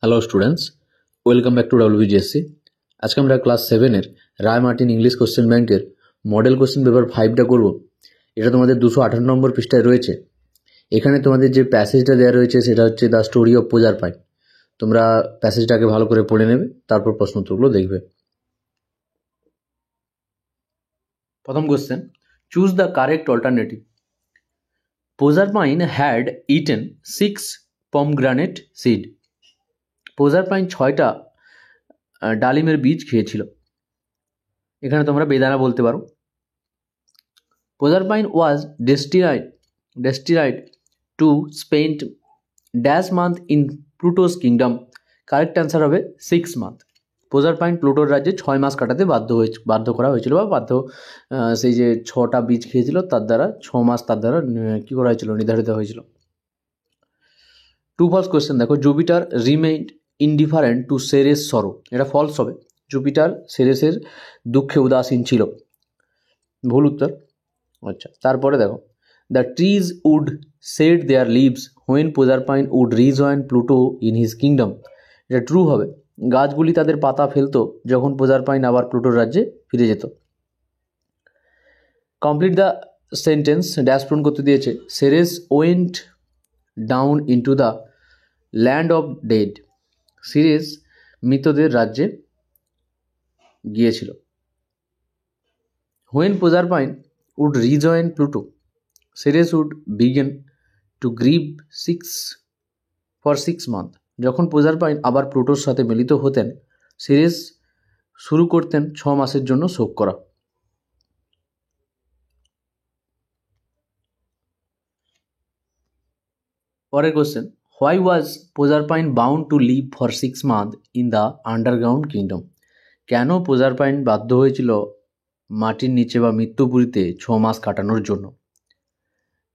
Hello students, welcome back to WBGSC। আজকে আমরা class 7-এর রায় Martin English question ব্যাংকের model question paper 5টা করব। এটা তোমাদের 218 নম্বর পৃষ্ঠায় রয়েছে। এখানে তোমাদের যে প্যাসেজটা দেওয়া রয়েছে সেটা হচ্ছে দ্য স্টোরি অফ প্রজারপাইন। তোমরা প্যাসেজটাকে ভালো করে পড়ে নেবে, তারপর প্রশ্ন উত্তরগুলো দেখবে। প্রথম question, choose the correct alternative. Proserpine had eaten 6 pomegranate seed. Proserpine 6টা ডালিমের বীজ খেয়েছিল। এখানে তোমরা বেদানা বলতে পারো। Proserpine was destined to spend dash month in Pluto's kingdom. Correct answer হবে 6 মান্থ। প্রজারপাইন প্লুটোর রাজ্যে 6 মাস কাটাতে বাধ্য করা হয়েছিল, বা সেই যে 6টা বীজ খেয়েছিল তার দ্বারা 6 মাস তার দ্বারা কী করা হয়েছিল, নির্ধারিত হয়েছিল। টু ফলস কোয়েশ্চেন দেখো, Jupiter remained indifferent two Ceres সরো। এটা ফলস হবে। জুপিটার সেরেসের দুঃখে উদাসীন ছিল, ভুল উত্তর। আচ্ছা, তারপরে দেখো, the trees would shed their leaves when Proserpine would rejoin Pluto in his kingdom. এটা ট্রু হবে। গাছগুলি তাদের পাতা ফেলতো যখন প্রজারপাইন আবার প্লুটোর রাজ্যে ফিরে যেত। কমপ্লিট দ্য সেন্টেন্স, ড্যাশ পূরণ করতে দিয়েছে। Ceres went down into the land of dead. Ceres মৃতদের রাজ্যে গিয়েছিল। When Proserpine would rejoin Pluto, Ceres would begin to grieve for 6 month. যখন প্রজারপাইন আবার প্লুটোর সাথে মিলিত হতেন, সিরিস শুরু করতেন 6 মাসের জন্য শোক করা। পরের question, why was Proserpine bound to live for 6 month in the underground kingdom. কেন প্রজারপাইন বাধ্য হয়েছিল মাটির নিচে বা মৃত্যুপুরীতে 6 মাস কাটানোর জন্য?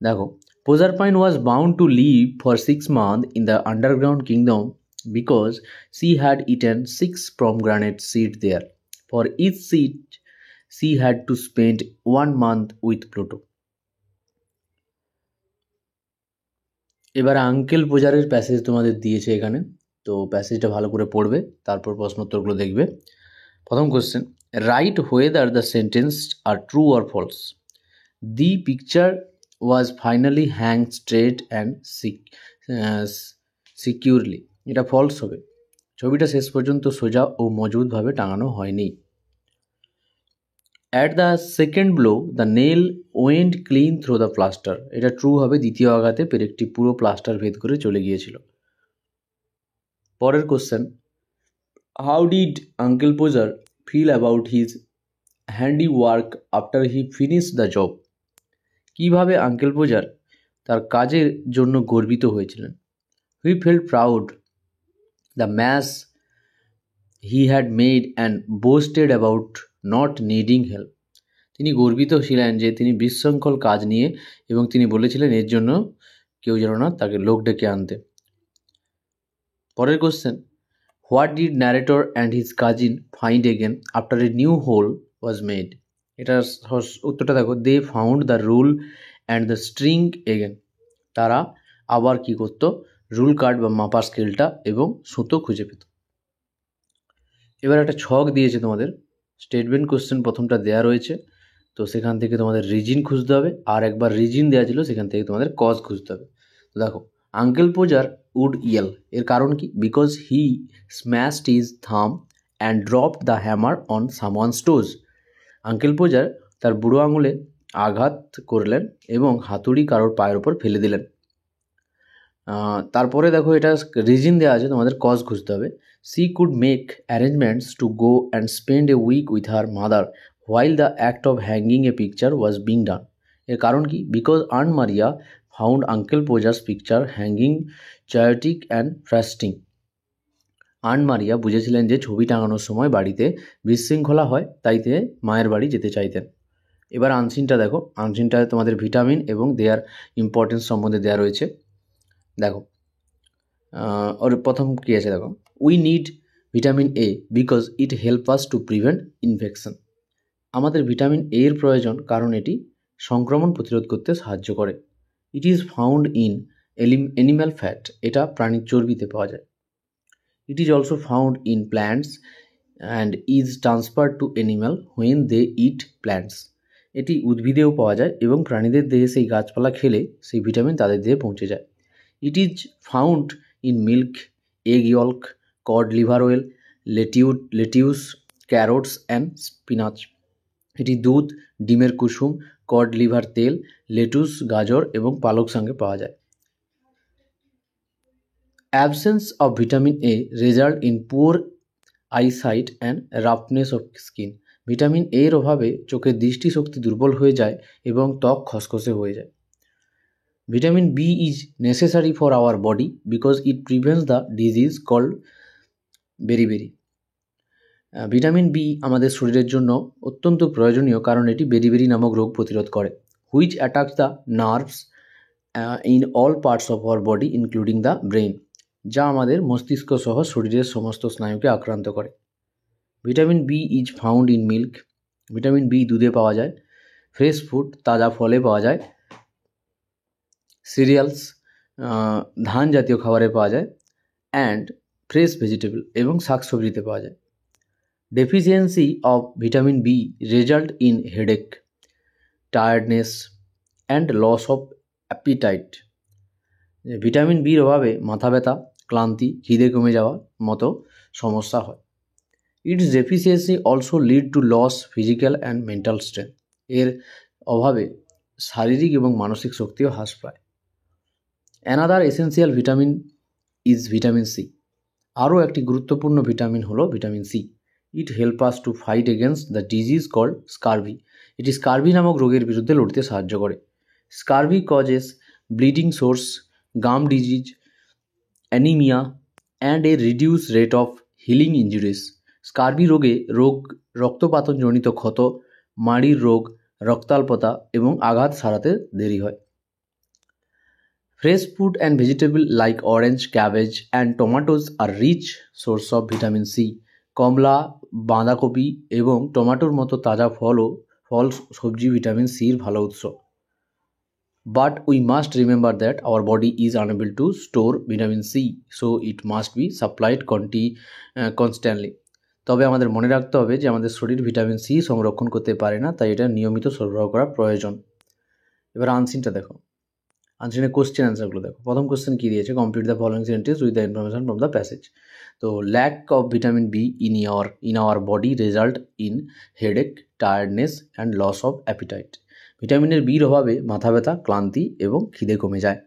দেখো, Proserpine was bound to live for 6 month in the underground kingdom because she had eaten 6 pomegranate seeds there. For each seed she had to spend 1 month with Pluto. এবার আঙ্কেল প্রজারের প্যাসেজ তোমাদের দিয়েছে এখানে, তো প্যাসেজটা ভালো করে পড়বে, তারপর প্রশ্ন উত্তরগুলো দেখবে। প্রথম question, write whether the sentence are true or false. The picture was finally hang straight and securely. এটা ফলস হবে। ছবিটা শেষ পর্যন্ত সোজা ও মজবুতভাবে টাঙানো হয়নি। At the second blow the nail went clean through the plaster. এটা ট্রু হবে। দ্বিতীয় আঘাতে পেরেকটি পুরো প্লাস্টার ভেদ করে চলে গিয়েছিল। পরের question, how did uncle Podger feel about his handiwork after he finish the job. কীভাবে আঙ্কেল পোজার তার কাজের জন্য গর্বিত হয়েছিলেন? He felt proud the mess he had made and boasted about not needing help. তিনি গর্বিত ছিলেন যে তিনি বিশৃঙ্খল কাজ নিয়ে, এবং তিনি বলেছিলেন এর জন্য কেউ যেন না তাকে লোক ডেকে আনতে। পরের question, what did narrator and his cousin find again after a new hole was made. এটার উত্তরটা দেখো, they found the rule and the string again. তারা আবার কি করত? রুল কার্ড বা মাপার স্কেলটা এবং সুতো খুঁজে পেত। এবার একটা ছক দিয়েছে তোমাদের, স্টেটমেন্ট কোশ্চেন প্রথমটা দেয়া রয়েছে, তো সেখান থেকে তোমাদের রিজিন খুঁজতে হবে, আর একবার রিজিন দেওয়া ছিল সেখান থেকে তোমাদের কজ খুঁজতে হবে। তো দেখো, আঙ্কেল পোজার উড ইয়েল, এর কারণ কি? বিকজ হি স্ম্যাশড হিজ থাম and dropped the hammer on someone's টোজ। Uncle Podger তার বুড়ো আঙুলে আঘাত করলেন এবং হাতুড়ি কারোর পায়ের ওপর ফেলে দিলেন। তারপরে দেখো, এটা রিজিন দেওয়া আছে, তোমাদের কজ খুঁজতে হবে। She could make arrangements to go and spend a week with her mother while the act of hanging a picture was being done. এর কারণ কি? Because aunt Maria found uncle Podger's picture hanging chaotic and frustrating. Aunt Maria বুঝেছিলেন যে ছবি টাঙানোর সময় বাড়িতে বিশৃঙ্খলা হয়, তাই তিনি মায়ের বাড়ি যেতে চাইতেন। এবার আনসিনটা দেখো, আনসিনটায় তোমাদের ভিটামিন এবং দেয়ার ইম্পর্টেন্স সম্বন্ধে দেওয়া রয়েছে। দেখো, ওর প্রথম কী আছে দেখো, we need vitamin A because it help us to prevent infection. আমাদের ভিটামিন এ এর প্রয়োজন কারণ এটি সংক্রমণ প্রতিরোধ করতে সাহায্য করে। It is found in animal fat, এটা প্রাণীর চর্বিতে পাওয়া যায়। It is also found in plants and is transferred to animal when they eat plants. এটি উদ্ভিদেও পাওয়া যায় এবং প্রাণীদের দেহে সেই গাছপালা খেলে সেই ভিটামিন তাদের দেহে পৌঁছে যায়। It is found in milk, egg yolk, cod liver oil, lettuce, carrots and spinach. এটি দুধ, ডিমের কুসুম, কড লিভার তেল, লেটুস, গাজর এবং পালক সঙ্গে পাওয়া যায়। Absence of vitamin A result in poor eyesight and roughness of skin. Vitamin এর অভাবে চোখের দৃষ্টিশক্তি দুর্বল হয়ে যায় এবং ত্বক খসখসে হয়ে যায়। Vitamin B is necessary for our body because it prevents the disease called beriberi. Vitamin B আমাদের শরীরের জন্য অত্যন্ত প্রয়োজনীয় কারণ এটি বেরিবেরি নামক রোগ প্রতিরোধ করে, which attacks the nerves in all parts of our body including the brain, যা আমাদের মস্তিষ্ক সহ শরীরের সমস্ত স্নায়ুকে আক্রান্ত করে। Vitamin B is found in milk. Vitamin B দুধে পাওয়া যায়, ফ্রেশ ফুড তাজা ফলে পাওয়া যায়, সিরিয়ালস ধান জাতীয় খাবারে পাওয়া যায়, অ্যান্ড ফ্রেশ ভেজিটেবল এবং শাকসবজিতে পাওয়া যায়। Deficiency of vitamin B result in headache, tiredness and loss of appetite. Vitamin বির অভাবে মাথা ব্যথা, ক্লান্তি, খিদে কমে যাওয়ার মতো সমস্যা হয়। Its deficiency also lead to loss physical and mental strength. এর অভাবে শারীরিক এবং মানসিক শক্তিও হ্রাস পায়। Another essential vitamin is vitamin C. আরও একটি গুরুত্বপূর্ণ ভিটামিন হলো vitamin C. It help us to fight against the disease called scurvy. এটি স্কারভি নামক রোগের বিরুদ্ধে লড়তে সাহায্য করে। Scurvy causes bleeding sores, gum disease, anaemia and a reduce rate of healing injuries. Scurvy রোগে রক্তপাতনজনিত ক্ষত, মাড়ির রোগ, রক্তাল্পতা এবং আঘাত সারাতে দেরি হয়। Fresh fruit and vegetable like orange, cabbage and tomatoes are rich source of vitamin C. কমলা, বাঁধাকপি এবং টমেটোর মতো তাজা ফল সবজি ভিটামিন সির ভালো উৎস। But we must remember that our body is unable to store vitamin C, so it must be supplied constantly. তবে আমাদের মনে রাখতে হবে যে আমাদের শরীর ভিটামিন সি সংরক্ষণ করতে পারে না, তাই এটা নিয়মিত সরবরাহ করা প্রয়োজন। এবার আনসিনটা দেখো, আনসিনের কোশ্চেন অ্যান্সারগুলো দেখো। প্রথম কোশ্চেন কী দিয়েছে, complete the following sentence with the information from the passage. তো lack of vitamin B in our body result in headache, tiredness and loss of appetite. ভিটামিনের বির অভাবে মাথা ব্যথা, ক্লান্তি এবং খিদে কমে যায়।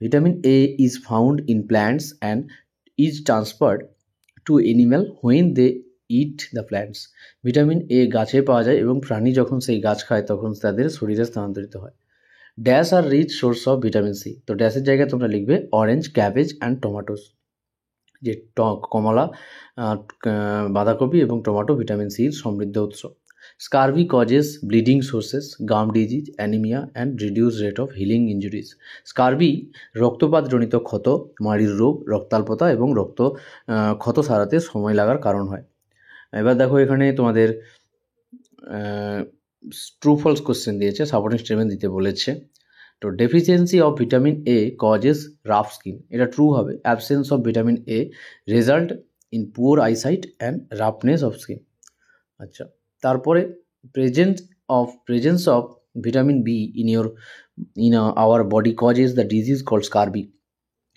Vitamin A is found in plants and is transferred to animal when they eat the plants. Vitamin A গাছে পাওয়া যায় এবং প্রাণী যখন সেই গাছ খায় তখন তাদের শরীরে স্থানান্তরিত হয়। Dash are rich source of vitamin C. তো ড্যাশের জায়গায় তোমরা লিখবে অরেঞ্জ, ক্যাবেজ অ্যান্ড টমেটোস। যে কমলা, বাঁধাকপি এবং টমেটো ভিটামিন সির সমৃদ্ধ উৎস। Scurvy causes bleeding sources, gum disease, anaemia and reduce rate of healing injuries. Scurvy রক্তপাতজনিত ক্ষত, মাড়ির রোগ, রক্তাল্পতা এবং ক্ষত সারাতে সময় লাগার কারণ হয়। এবার দেখো এখানে তোমাদের ট্রু ফলস কোশ্চেন দিয়েছে, সাপোর্টিং স্টেটমেন্ট দিতে বলেছে। তো deficiency of vitamin A causes rough skin, এটা ট্রু হবে। Absence of vitamin A result in poor eyesight and roughness of skin. আচ্ছা, তারপরে presence of vitamin B in our body causes the disease called scurvy,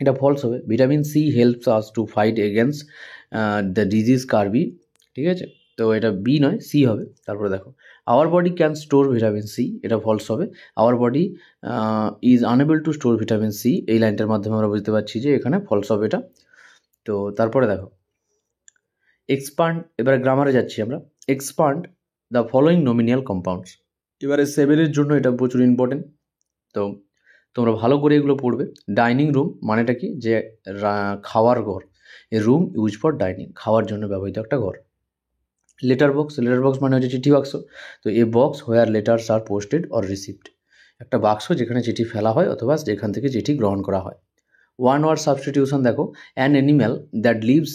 এটা false হবে। Vitamin C helps us to fight against the disease scurvy, ঠিক আছে। তো এটা B নয়, C হবে। তারপরে দেখো our body can store vitamin C, এটা ফলস হবে। Our body is unable to store vitamin C, এই লাইনটার মাধ্যমে আমরা বুঝতে পারছি যে এখানে ফলস হবে এটা। তো তারপরে দেখো এক্সপান্ড, এবারে গ্রামারে যাচ্ছি আমরা। Expand the following nominal compounds. এবারে 7-এর জন্য এটা প্রচুর ইম্পর্টেন্ট, তো তোমরা ভালো করে এগুলো পড়বে। ডাইনিং রুম মানেটা কি, যে খাওয়ার ঘর। এ রুম ইউজ ফর ডাইনিং, খাওয়ার জন্য ব্যবহৃত একটা ঘর। লেটার বক্স মানে হচ্ছে চিঠি বাক্স। তো a box where letters are posted or received, একটা বাক্স যেখানে চিঠি ফেলা হয় অথবা যেখান থেকে চিঠি গ্রহণ করা হয়। ওয়ান ওয়ার্ড সাবস্টিটিউশন দেখো, an animal that lives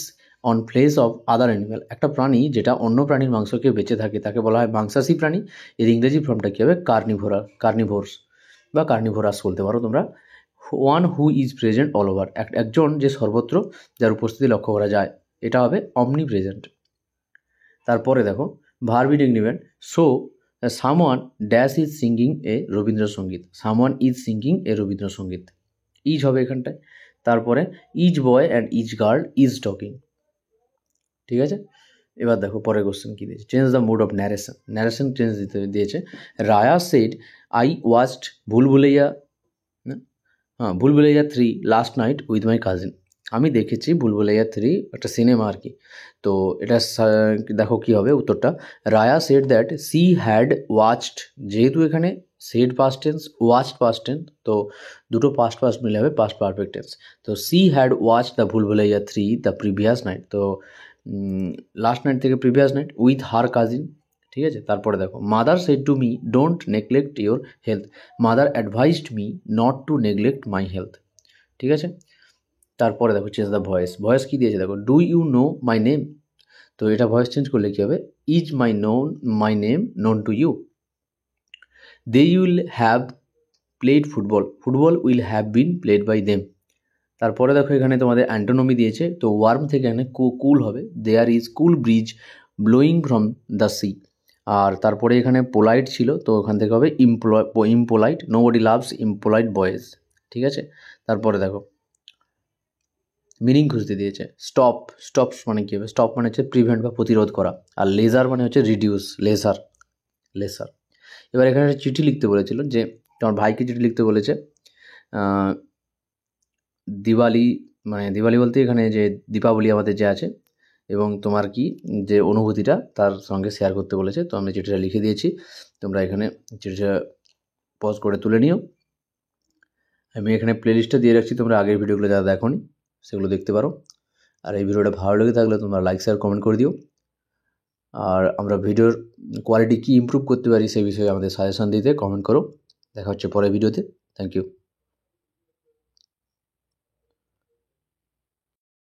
on flash of other animal, একটা প্রাণী যেটা অন্য প্রাণীর মাংসকে বেঁচে থাকে তাকে বলা হয় মাংসাশী প্রাণী। এর ইংরেজি ফর্মটা কী হবে, কার্নিভোরাস বা কার্নিভোরাস বলতে পারো তোমরা। One who is present all over, একজন যে সর্বত্র যার উপস্থিতি লক্ষ্য করা যায়, এটা হবে অমনি প্রেজেন্ট। তারপরে দেখো verb indefinite, so someone dash is singing a Rabindrasangeet, someone is singing a Rabindrasangeet, is হবে এখানটায়। তারপরে is boy and is girl is talking, ঠিক আছে। এবার দেখো পরের কোশ্চেন কী দিয়েছে, change the mood of narration, narration change দিয়েছে। Raya said I watched Bhool Bhulaiyaa, Bhool Bhulaiyaa 3 last night with my cousin, আমি দেখেছি ভুলভুলাইয়া 3 একটা সিনেমা আর কি। তো এটা দেখো কী হবে উত্তরটা, Raya said that she had watched, যেহেতু এখানে said past tense, watched past tense, তো দুটো পাস্ট পাস্ট মিলে হবে পাস্ট পারফেক্ট টেন্স। তো she had watched the Bhool Bhulaiyaa 3 the previous night, তো লাস্ট নাইট থেকে previous night with her cousin, ঠিক আছে। তারপরে দেখো mother said to me don't neglect your health, mother advised me not to neglect my health, ঠিক আছে। তারপরে দেখো চেঞ্জ দ্য ভয়েস, ভয়েস কী দিয়েছে দেখো, do you know my name, তো এটা ভয়েস চেঞ্জ করলে কী হবে, is my name known to you, they will have played football, football will have been played by them. তারপরে দেখো এখানে তোমাদের অ্যান্টোনমি দিয়েছে, তো ওয়ার্ম থেকে এখানে কুল হবে, there is cool breeze blowing from the sea. আর তারপরে এখানে পোলাইট ছিল, তো ওখান থেকে হবে impolite, nobody loves impolite boys, ঠিক আছে। তারপরে দেখো মিনিং খুঁজতে দিয়েছে, স্টপ, স্টপস মানে কী হবে, স্টপ মানে হচ্ছে প্রিভেন্ট বা প্রতিরোধ করা, আর লেজার মানে হচ্ছে রিডিউস, লেসার। এবার এখানে একটা চিঠি লিখতে বলেছিল, যে তোমার ভাইকে চিঠি লিখতে বলেছে, দিওয়ালি মানে দিওয়ালি বলতে এখানে যে দীপাবলি আমাদের যে আছে, এবং তোমার কি যে অনুভূতিটা তার সঙ্গে শেয়ার করতে বলেছে। তো আমি চিঠিটা লিখে দিয়েছি, তোমরা এখানে চিঠিটা পজ করে তুলে নিও। আমি এখানে প্লেলিস্টটা দিয়ে রাখছি, তোমরা আগের ভিডিওগুলো যারা দেখোনি সেগুলো দেখতে পারো। আর এই ভিডিওটা ভালো লেগে থাকলে তোমরা লাইক শেয়ার কমেন্ট করে দিও। আর আমরা ভিডিওর কোয়ালিটি কী ইমপ্রুভ করতে পারি সেই বিষয়ে আমাদের সাজেশন দিতে কমেন্ট করো। দেখা হচ্ছে পরের ভিডিওতে, থ্যাংক ইউ।